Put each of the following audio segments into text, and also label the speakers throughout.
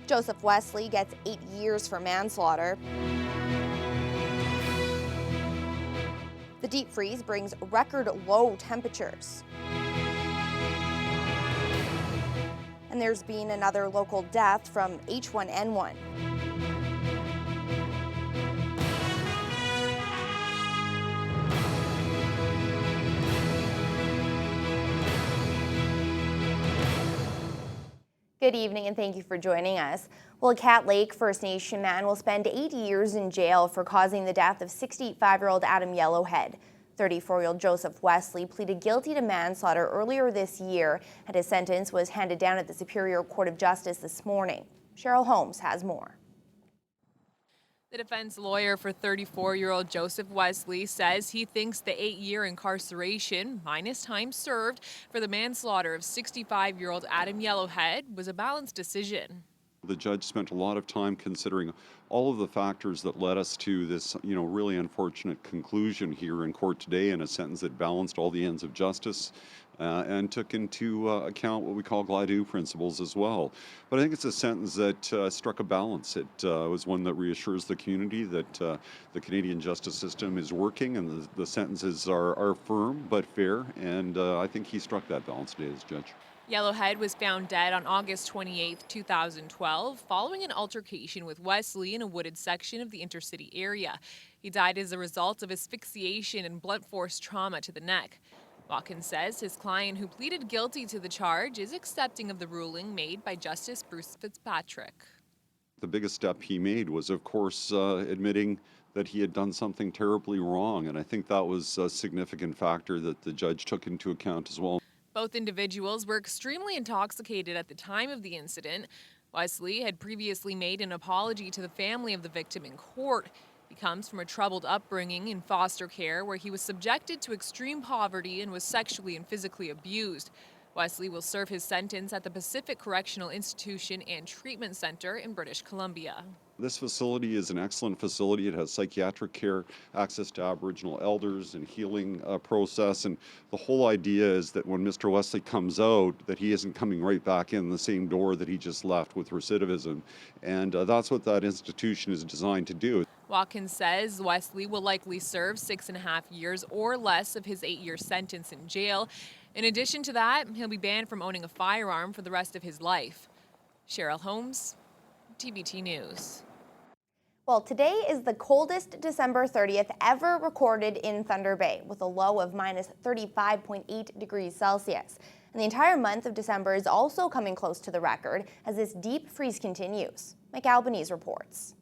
Speaker 1: Joseph Wesley gets 8 years for manslaughter. The deep freeze brings record low temperatures. And there's been another local death from H1N1. Good evening and thank you for joining us. Well, a Cat Lake First Nation man will spend 8 years in jail for causing the death of 65-year-old Adam Yellowhead. 34-year-old Joseph Wesley pleaded guilty to manslaughter earlier this year, and his sentence was handed down at the Superior Court of Justice this morning. Cheryl Holmes has more.
Speaker 2: The defense lawyer for 34-year-old Joseph Wesley says he thinks the 8-year incarceration, minus time served, for the manslaughter of 65-year-old Adam Yellowhead was a balanced decision.
Speaker 3: The judge spent a lot of time considering all of the factors that led us to this, really unfortunate conclusion here in court today, in a sentence that balanced all the ends of justice and took into account what we call Gladue principles as well. But I think it's a sentence that struck a balance. It was one that reassures the community that the Canadian justice system is working, and the sentences are firm but fair, and I think he struck that balance today as judge.
Speaker 2: Yellowhead was found dead on August 28, 2012, following an altercation with Wesley in a wooded section of the intercity area. He died as a result of asphyxiation and blunt force trauma to the neck. Watkins says his client, who pleaded guilty to the charge, is accepting of the ruling made by Justice Bruce Fitzpatrick.
Speaker 3: The biggest step he made was, of course, admitting that he had done something terribly wrong, and I think that was a significant factor that the judge took into account as well.
Speaker 2: Both individuals were extremely intoxicated at the time of the incident. Wesley had previously made an apology to the family of the victim in court. He comes from a troubled upbringing in foster care, where he was subjected to extreme poverty and was sexually and physically abused. Wesley will serve his sentence at the Pacific Correctional Institution and Treatment Center in British Columbia.
Speaker 3: This facility is an excellent facility. It has psychiatric care, access to Aboriginal elders, and healing process. And the whole idea is that when Mr. Wesley comes out, that he isn't coming right back in the same door that he just left with recidivism. And that's what that institution is designed to do.
Speaker 2: Watkins says Wesley will likely serve 6.5 years or less of his 8-year sentence in jail. In addition to that, he'll be banned from owning a firearm for the rest of his life. Cheryl Holmes, TBT News.
Speaker 1: Well, today is the coldest December 30th ever recorded in Thunder Bay, with a low of minus 35.8 degrees Celsius. And the entire month of December is also coming close to the record as this deep freeze continues. Mike Albanese reports.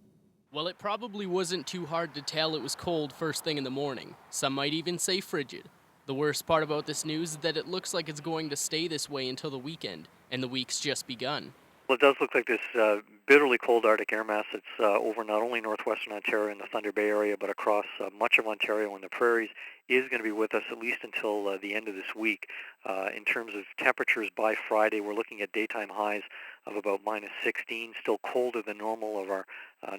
Speaker 4: Well, it probably wasn't too hard to tell it was cold first thing in the morning. Some might even say frigid. The worst part about this news is that it looks like it's going to stay this way until the weekend, and the week's just begun.
Speaker 5: Well, it does look like this bitterly cold Arctic air mass that's over not only northwestern Ontario and the Thunder Bay area, but across much of Ontario and the prairies is going to be with us at least until the end of this week. In terms of temperatures by Friday, we're looking at daytime highs of about minus 16, still colder than normal of our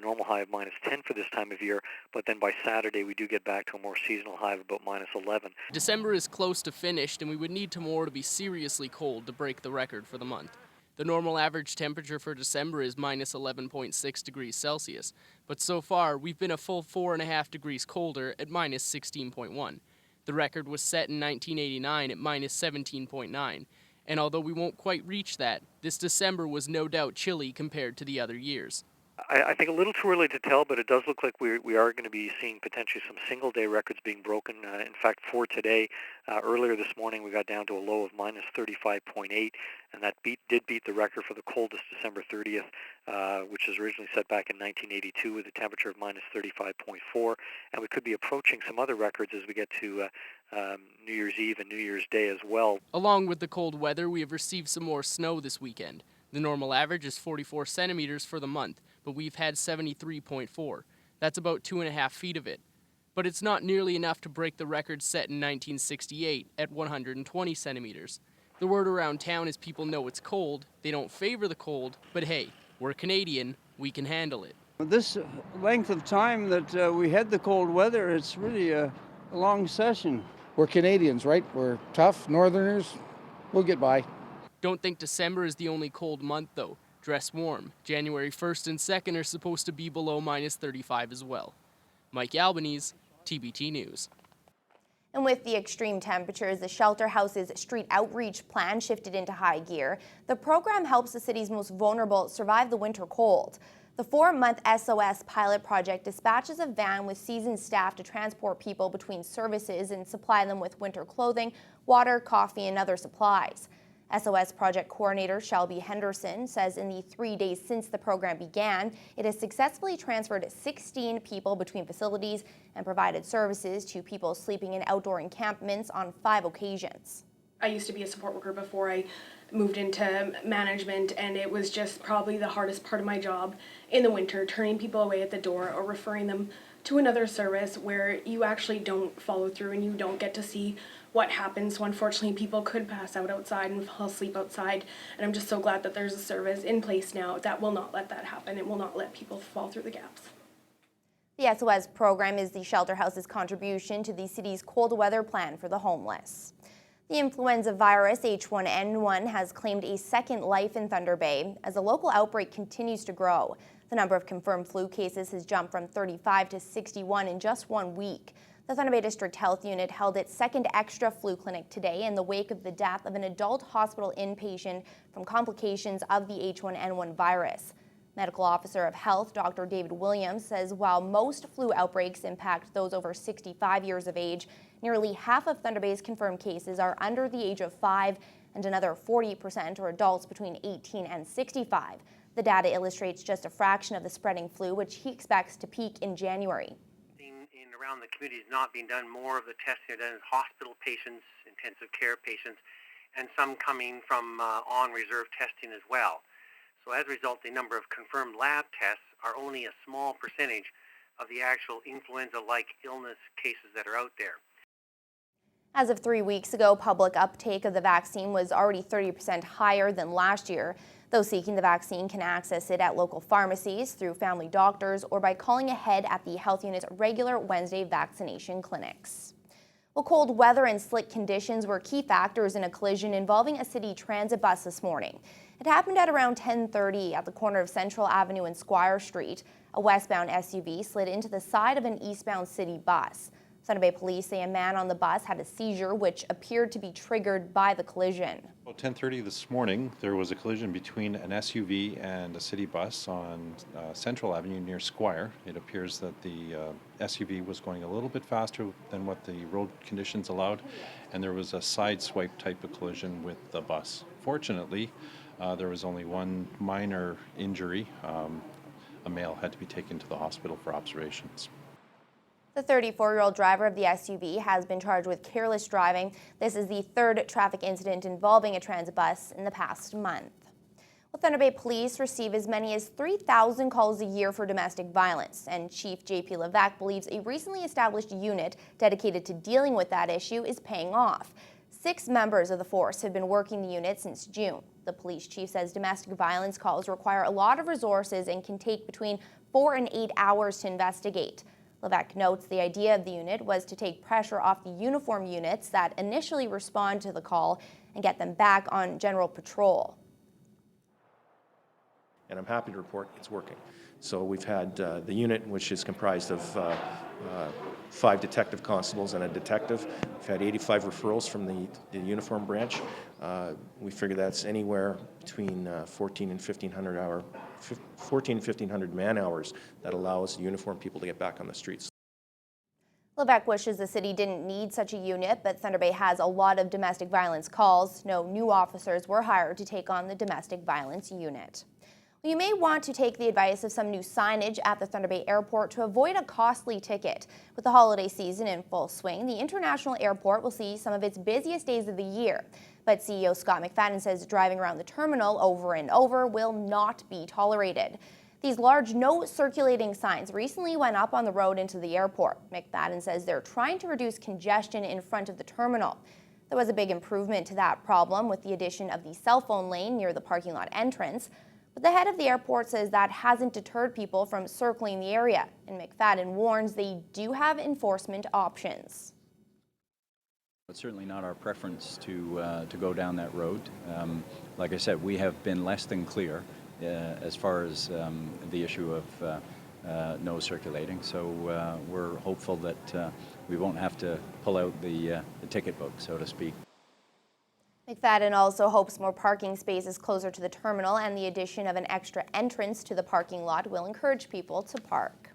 Speaker 5: normal high of minus 10 for this time of year. But then by Saturday, we do get back to a more seasonal high of about minus 11.
Speaker 4: December is close to finished, and we would need tomorrow to be seriously cold to break the record for the month. The normal average temperature for December is minus 11.6 degrees Celsius, but so far we've been a full 4.5 degrees colder at minus 16.1. The record was set in 1989 at minus 17.9, and although we won't quite reach that, this December was no doubt chilly compared to the other years.
Speaker 5: I think a little too early to tell, but it does look like we are going to be seeing potentially some single-day records being broken. In fact, for today, earlier this morning, we got down to a low of minus 35.8, and that did beat the record for the coldest December 30th, which was originally set back in 1982 with a temperature of minus 35.4, and we could be approaching some other records as we get to New Year's Eve and New Year's Day as well.
Speaker 4: Along with the cold weather, we have received some more snow this weekend. The normal average is 44 centimeters for the month, but we've had 73.4. That's about 2.5 feet of it. But it's not nearly enough to break the record set in 1968 at 120 centimeters. The word around town is people know it's cold, they don't favor the cold, but hey, we're Canadian, we can handle it.
Speaker 6: This length of time that we had the cold weather, it's really a long session.
Speaker 7: We're Canadians, right? We're tough, northerners, we'll get by.
Speaker 4: Don't think December is the only cold month, though. Dress warm. January 1st and 2nd are supposed to be below minus 35 as well. Mike Albanese, TBT News.
Speaker 1: And with the extreme temperatures, the Shelter House's street outreach plan shifted into high gear. The program helps the city's most vulnerable survive the winter cold. The 4-month SOS pilot project dispatches a van with seasoned staff to transport people between services and supply them with winter clothing, water, coffee, and other supplies. SOS project coordinator Shelby Henderson says in the 3 days since the program began, it has successfully transferred 16 people between facilities and provided services to people sleeping in outdoor encampments on 5 occasions.
Speaker 8: I used to be a support worker before I moved into management, and it was just probably the hardest part of my job in the winter, turning people away at the door or referring them to another service where you actually don't follow through and you don't get to see what happens. So unfortunately, people could pass out outside and fall asleep outside, and I'm just so glad that there's a service in place now that will not let that happen. It will not let people fall through the gaps.
Speaker 1: The SOS program is the Shelter House's contribution to the city's cold weather plan for the homeless. The influenza virus H1N1 has claimed a second life in Thunder Bay as the local outbreak continues to grow. The number of confirmed flu cases has jumped from 35 to 61 in just 1 week. The Thunder Bay District Health Unit held its second extra flu clinic today in the wake of the death of an adult hospital inpatient from complications of the H1N1 virus. Medical Officer of Health Dr. David Williams says while most flu outbreaks impact those over 65 years of age, nearly half of Thunder Bay's confirmed cases are under the age of 5 and another 40% are adults between 18 and 65. The data illustrates just a fraction of the spreading flu, which he expects to peak in January.
Speaker 9: Around the community is not being done. More of the testing done in hospital patients, intensive care patients, and some coming from on-reserve testing as well. So as a result, the number of confirmed lab tests are only a small percentage of the actual influenza-like illness cases that are out there.
Speaker 1: As of 3 weeks ago, public uptake of the vaccine was already 30% higher than last year. Those seeking the vaccine can access it at local pharmacies, through family doctors, or by calling ahead at the Health Unit's regular Wednesday vaccination clinics. Well, cold weather and slick conditions were key factors in a collision involving a city transit bus this morning. It happened at around 10:30 at the corner of Central Avenue and Squire Street. A westbound SUV slid into the side of an eastbound city bus. Thunder Bay police say a man on the bus had a seizure, which appeared to be triggered by the collision.
Speaker 10: About 10:30 this morning, there was a collision between an SUV and a city bus on Central Avenue near Squire. It appears that the SUV was going a little bit faster than what the road conditions allowed, and there was a side swipe type of collision with the bus. Fortunately, there was only one minor injury. A male had to be taken to the hospital for observations.
Speaker 1: The 34-year-old driver of the SUV has been charged with careless driving. This is the third traffic incident involving a transit bus in the past month. Well, Thunder Bay police receive as many as 3,000 calls a year for domestic violence, and Chief J.P. Levesque believes a recently established unit dedicated to dealing with that issue is paying off. 6 members of the force have been working the unit since June. The police chief says domestic violence calls require a lot of resources and can take between 4 and 8 hours to investigate. Levesque notes the idea of the unit was to take pressure off the uniform units that initially respond to the call and get them back on general patrol.
Speaker 11: And I'm happy to report it's working. So we've had the unit, which is comprised of 5 detective constables and a detective. We've had 85 referrals from the uniform branch. We figure that's anywhere between 14 and 1,500 man hours that allows uniformed people to get back on the streets.
Speaker 1: Levesque wishes the city didn't need such a unit, but Thunder Bay has a lot of domestic violence calls. No new officers were hired to take on the domestic violence unit. You may want to take the advice of some new signage at the Thunder Bay Airport to avoid a costly ticket. With the holiday season in full swing, the International Airport will see some of its busiest days of the year. But CEO Scott McFadden says driving around the terminal over and over will not be tolerated. These large no circulating signs recently went up on the road into the airport. McFadden says they're trying to reduce congestion in front of the terminal. There was a big improvement to that problem with the addition of the cell phone lane near the parking lot entrance. But the head of the airport says that hasn't deterred people from circling the area, and McFadden warns they do have enforcement options.
Speaker 12: It's certainly not our preference to go down that road. Like I said, we have been less than clear as far as the issue of no circulating. So we're hopeful that we won't have to pull out the ticket book, so to speak.
Speaker 1: McFadden also hopes more parking spaces closer to the terminal and the addition of an extra entrance to the parking lot will encourage people to park.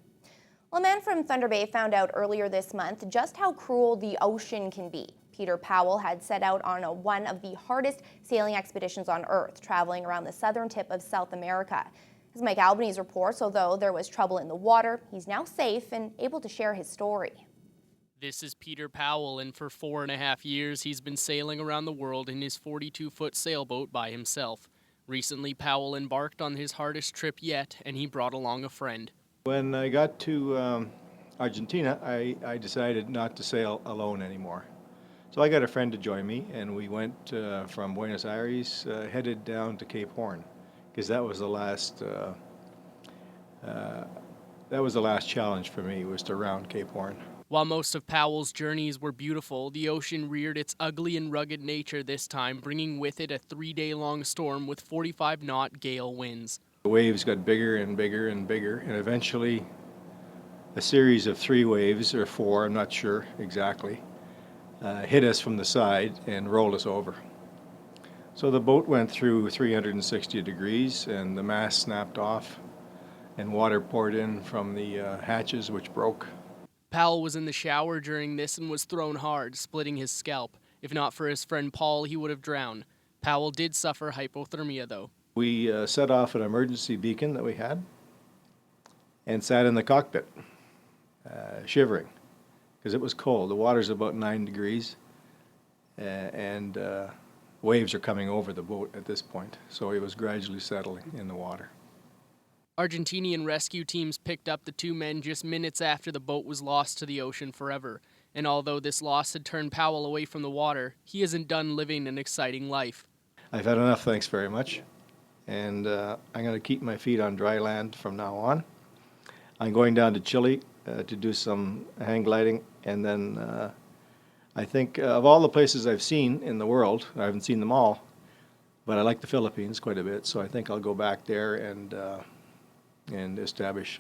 Speaker 1: Well, a man from Thunder Bay found out earlier this month just how cruel the ocean can be. Peter Powell had set out on one of the hardest sailing expeditions on Earth, traveling around the southern tip of South America. As Mike Albanese reports, although there was trouble in the water, he's now safe and able to share his story.
Speaker 4: This is Peter Powell, and for 4.5 years, he's been sailing around the world in his 42-foot sailboat by himself. Recently, Powell embarked on his hardest trip yet, and he brought along a friend.
Speaker 13: When I got to Argentina, I decided not to sail alone anymore. So I got a friend to join me, and we went from Buenos Aires, headed down to Cape Horn, because that was the last challenge for me, was to round Cape Horn.
Speaker 4: While most of Powell's journeys were beautiful, the ocean reared its ugly and rugged nature this time, bringing with it a 3-day-long storm with 45-knot gale winds.
Speaker 13: The waves got bigger and bigger and bigger, and eventually a series of 3 waves, or 4, I'm not sure exactly, hit us from the side and rolled us over. So the boat went through 360 degrees, and the mast snapped off, and water poured in from the hatches, which broke.
Speaker 4: Powell was in the shower during this and was thrown hard, splitting his scalp. If not for his friend Paul, he would have drowned. Powell did suffer hypothermia, though.
Speaker 13: We set off an emergency beacon that we had and sat in the cockpit, shivering, because it was cold. The water's about 9 degrees, and waves are coming over the boat at this point, so it was gradually settling in the water.
Speaker 4: Argentinian rescue teams picked up the 2 men just minutes after the boat was lost to the ocean forever. And although this loss had turned Powell away from the water, he isn't done living an exciting life.
Speaker 13: I've had enough, thanks very much. And I'm going to keep my feet on dry land from now on. I'm going down to Chile to do some hang gliding. And then I think of all the places I've seen in the world, I haven't seen them all, but I like the Philippines quite a bit. So I think I'll go back there and establish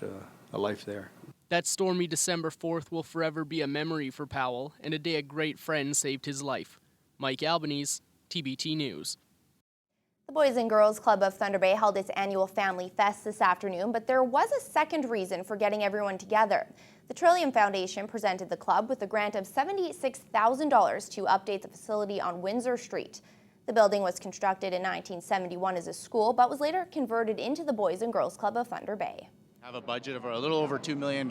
Speaker 13: a life there.
Speaker 4: That stormy December 4th will forever be a memory for Powell, and a day a great friend saved his life. Mike Albanese, TBT News.
Speaker 1: The Boys and Girls Club of Thunder Bay held its annual Family Fest this afternoon, but there was a second reason for getting everyone together. The Trillium Foundation presented the club with a grant of $76,000 to update the facility on Windsor Street. The building was constructed in 1971 as a school, but was later converted into the Boys and Girls Club of Thunder Bay.
Speaker 14: Have a budget of a little over $2 million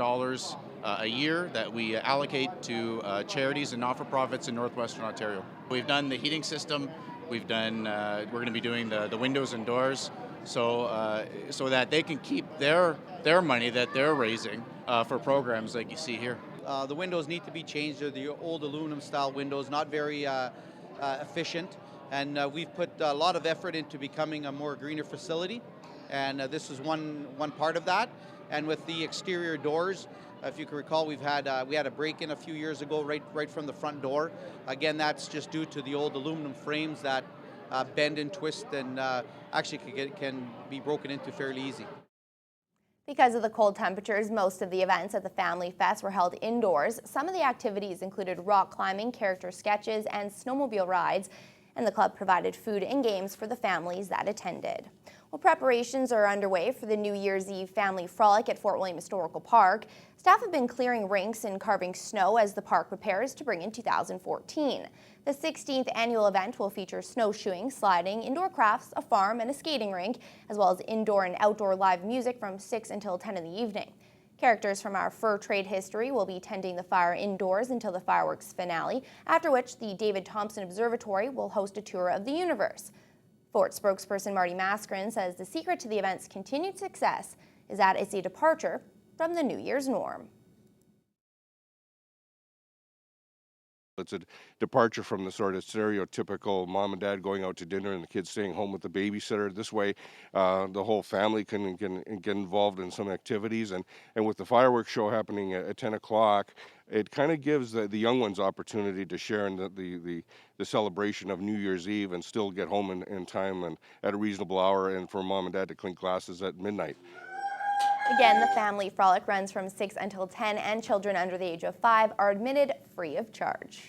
Speaker 14: a year that we allocate to charities and not-for-profits in Northwestern Ontario. We've done the heating system. We're going to be doing the windows and doors, so that they can keep their money that they're raising for programs like you see here.
Speaker 15: The windows need to be changed. They're the old aluminum-style windows, not very efficient. And we've put a lot of effort into becoming a more greener facility, and this is one part of that. And with the exterior doors, if you can recall, we had a break-in a few years ago, right from the front door. Again, that's just due to the old aluminum frames that bend and twist, and actually can be broken into fairly easy.
Speaker 1: Because of the cold temperatures, most of the events at the Family Fest were held indoors. Some of the activities included rock climbing, character sketches, and snowmobile rides. And the club provided food and games for the families that attended. Well, preparations are underway for the New Year's Eve family frolic at Fort William Historical Park. Staff have been clearing rinks and carving snow as the park prepares to bring in 2014. The 16th annual event will feature snowshoeing, sliding, indoor crafts, a farm, and a skating rink, as well as indoor and outdoor live music from 6 until 10 in the evening. Characters from our fur trade history will be tending the fire indoors until the fireworks finale, after which the David Thompson Observatory will host a tour of the universe. Fort spokesperson Marty Maskrin says the secret to the event's continued success is that it's a departure from the New Year's norm.
Speaker 16: It's a departure from the sort of stereotypical mom and dad going out to dinner and the kids staying home with the babysitter. This way, the whole family can get involved in some activities. And with the fireworks show happening at 10 o'clock, it kind of gives the young ones opportunity to share in the celebration of New Year's Eve and still get home in time and at a reasonable hour, and for mom and dad to clink glasses at midnight.
Speaker 1: Again, the family frolic runs from 6 until 10, and children under the age of 5 are admitted free of charge.